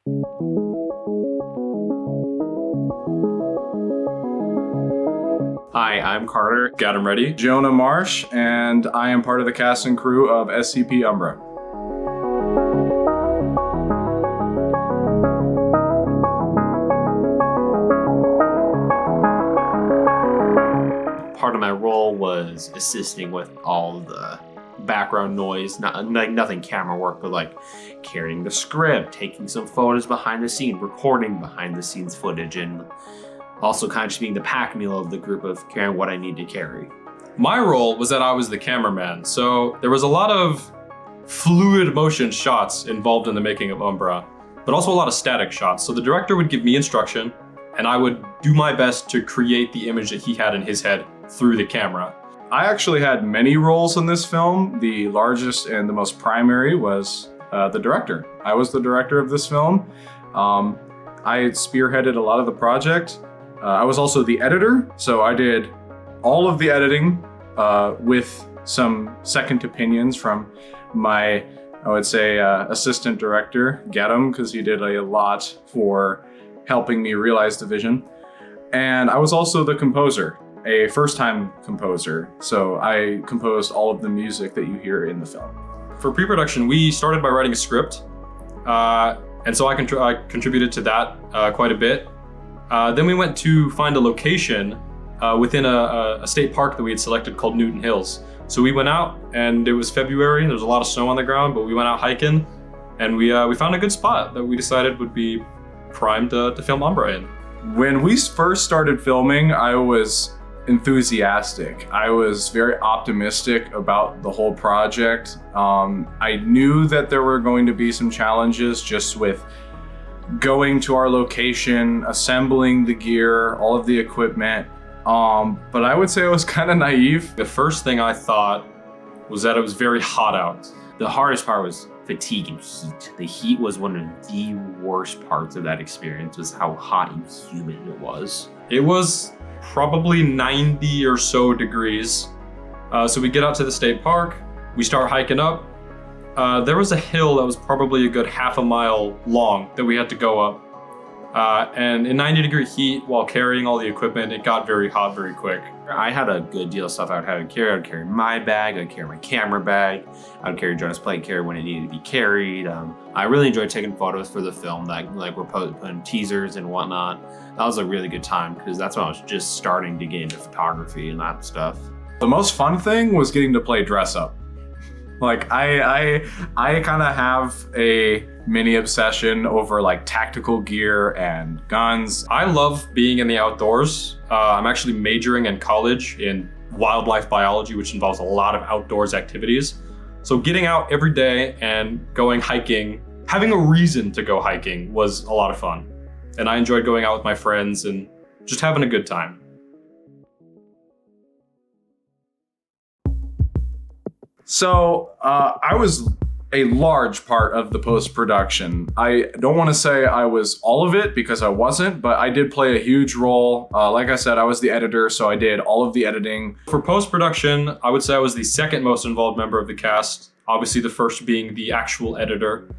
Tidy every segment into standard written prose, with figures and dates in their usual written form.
Hi, I'm Carter. Got him ready. Jonah Marsh, and I am part of the cast and crew of SCP UMBRA. Part of my role was assisting with all the background noise, nothing camera work, but like carrying the script, taking some photos behind the scene, recording behind the scenes footage, and also kind of just being the pack mule of the group of carrying what I need to carry. My role was that I was the cameraman, so there was a lot of fluid motion shots involved in the making of UMBRA, but also a lot of static shots. So the director would give me instruction, and I would do my best to create the image that he had in his head through the camera. I actually had many roles in this film. The largest and the most primary was the director. I was the director of this film. I spearheaded a lot of the project. I was also the editor, so I did all of the editing with some second opinions from my, I would say, assistant director, Gadam, because he did a lot for helping me realize the vision. And I was also the composer, a first-time composer, so I composed all of the music that you hear in the film. For pre-production, we started by writing a script, and so I contributed to that quite a bit. Then we went to find a location within a state park that we had selected called Newton Hills. So we went out, and it was February, there was a lot of snow on the ground, but we went out hiking, and we found a good spot that we decided would be primed to film UMBRA in. When we first started filming, I was enthusiastic. I was very optimistic about the whole project. I knew that there were going to be some challenges just with going to our location, assembling the gear, all of the equipment. But I would say I was kind of naive. The first thing I thought was that it was very hot out. The hardest part was fatigue and heat. The heat was one of the worst parts of that experience, was how hot and humid it was. It was probably 90 or so degrees. So we get out to the state park, we start hiking up. There was a hill that was probably a good half a mile long that we had to go up. And in 90-degree heat, while carrying all the equipment, it got very hot very quick. I had a good deal of stuff I would have to carry. I would carry my bag, I'd carry my camera bag, I would carry Jonah's plate carrier when it needed to be carried. I really enjoyed taking photos for the film, like we're putting teasers and whatnot. That was a really good time because that's when I was just starting to get into photography and that stuff. The most fun thing was getting to play dress up. Like I kind of have a mini obsession over like tactical gear and guns. I love being in the outdoors. I'm actually majoring in college in wildlife biology, which involves a lot of outdoors activities. So getting out every day and going hiking, having a reason to go hiking was a lot of fun. And I enjoyed going out with my friends and just having a good time. So I was a large part of the post-production. I don't want to say I was all of it because I wasn't, but I did play a huge role. Like I said, I was the editor, so I did all of the editing. For post-production, I would say I was the second most involved member of the cast, obviously the first being the actual editor.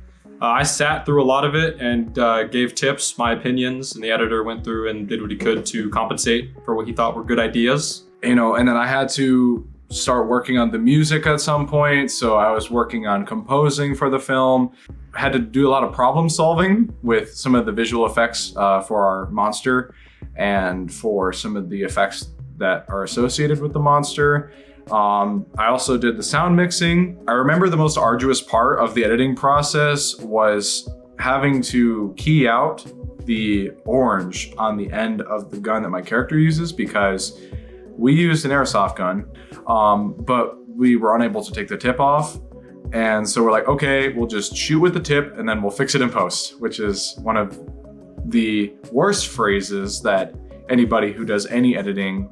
I sat through a lot of it and gave tips, my opinions, and the editor went through and did what he could to compensate for what he thought were good ideas. You know, and then I had to start working on the music at some point, so I was working on composing for the film. I had to do a lot of problem solving with some of the visual effects for our monster and for some of the effects that are associated with the monster. I also did the sound mixing. I remember the most arduous part of the editing process was having to key out the orange on the end of the gun that my character uses, because we used an airsoft gun, but we were unable to take the tip off. And so we're like, okay, we'll just shoot with the tip and then we'll fix it in post, which is one of the worst phrases that anybody who does any editing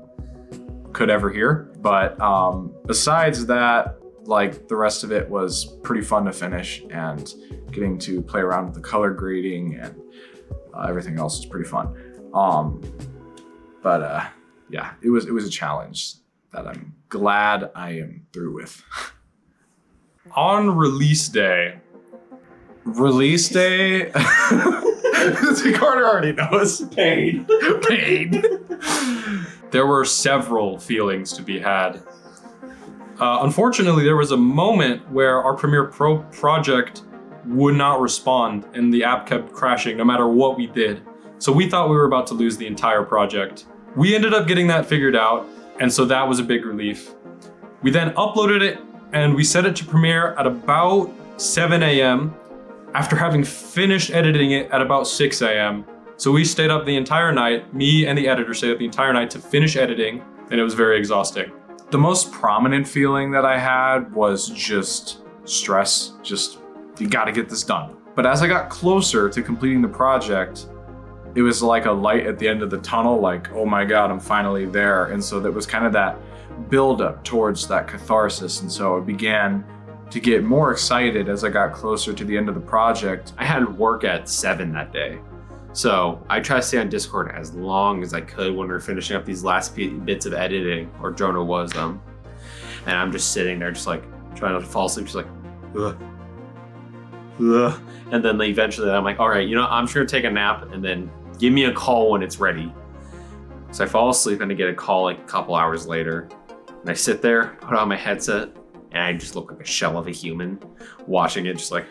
could ever hear. But besides that, like, the rest of it was pretty fun to finish, and getting to play around with the color grading and everything else was pretty fun. Yeah, it was a challenge that I'm glad I am through with. On release day, Release day. Carter already knows. Pain. There were several feelings to be had. Unfortunately, there was a moment where our Premiere Pro project would not respond and the app kept crashing no matter what we did. So we thought we were about to lose the entire project. We ended up getting that figured out, and so that was a big relief. We then uploaded it and we set it to Premiere at about 7 a.m. after having finished editing it at about 6 a.m. So we stayed up the entire night, me and the editor stayed up the entire night to finish editing, and it was very exhausting. The most prominent feeling that I had was just stress, just you gotta get this done. But as I got closer to completing the project, it was like a light at the end of the tunnel, like, oh my God, I'm finally there. And so that was kind of that buildup towards that catharsis. And so I began to get more excited as I got closer to the end of the project. I had work at 7 that day. So I tried to stay on Discord as long as I could when we were finishing up these last bits of editing, or Jonah was. And I'm just sitting there just like trying not to fall asleep, just like, ugh. Ugh. And then eventually I'm like, all right, I'm just gonna take a nap and then give me a call when it's ready. So I fall asleep and I get a call like a couple hours later. And I sit there, put on my headset, and I just look like a shell of a human watching it, just like,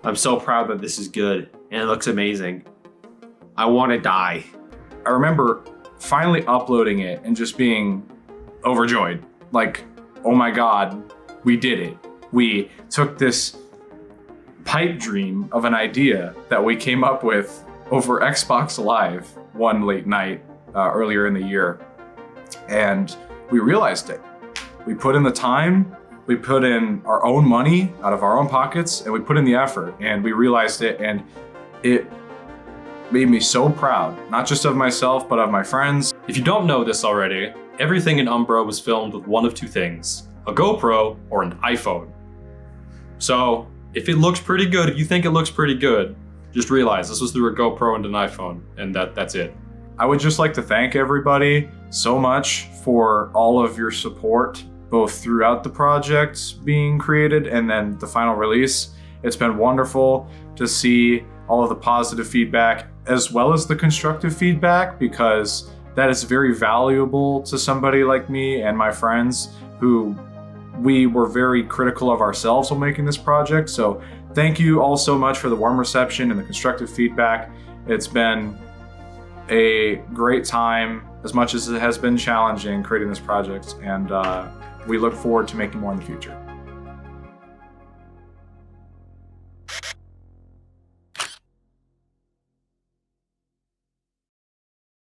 I'm so proud that this is good and it looks amazing. I want to die. I remember finally uploading it and just being overjoyed. Like, oh my God, we did it. We took this pipe dream of an idea that we came up with over Xbox Live one late night earlier in the year. And we realized it. We put in the time, we put in our own money out of our own pockets, and we put in the effort, and we realized it, and it made me so proud, not just of myself, but of my friends. If you don't know this already, everything in UMBRA was filmed with one of two things, a GoPro or an iPhone. So if it looks pretty good, if you think it looks pretty good, just realize this was through a GoPro and an iPhone, and that's it. I would just like to thank everybody so much for all of your support, both throughout the project being created and then the final release. It's been wonderful to see all of the positive feedback as well as the constructive feedback, because that is very valuable to somebody like me and my friends who we were very critical of ourselves when making this project. So thank you all so much for the warm reception and the constructive feedback. It's been a great time, as much as it has been challenging creating this project, and we look forward to making more in the future.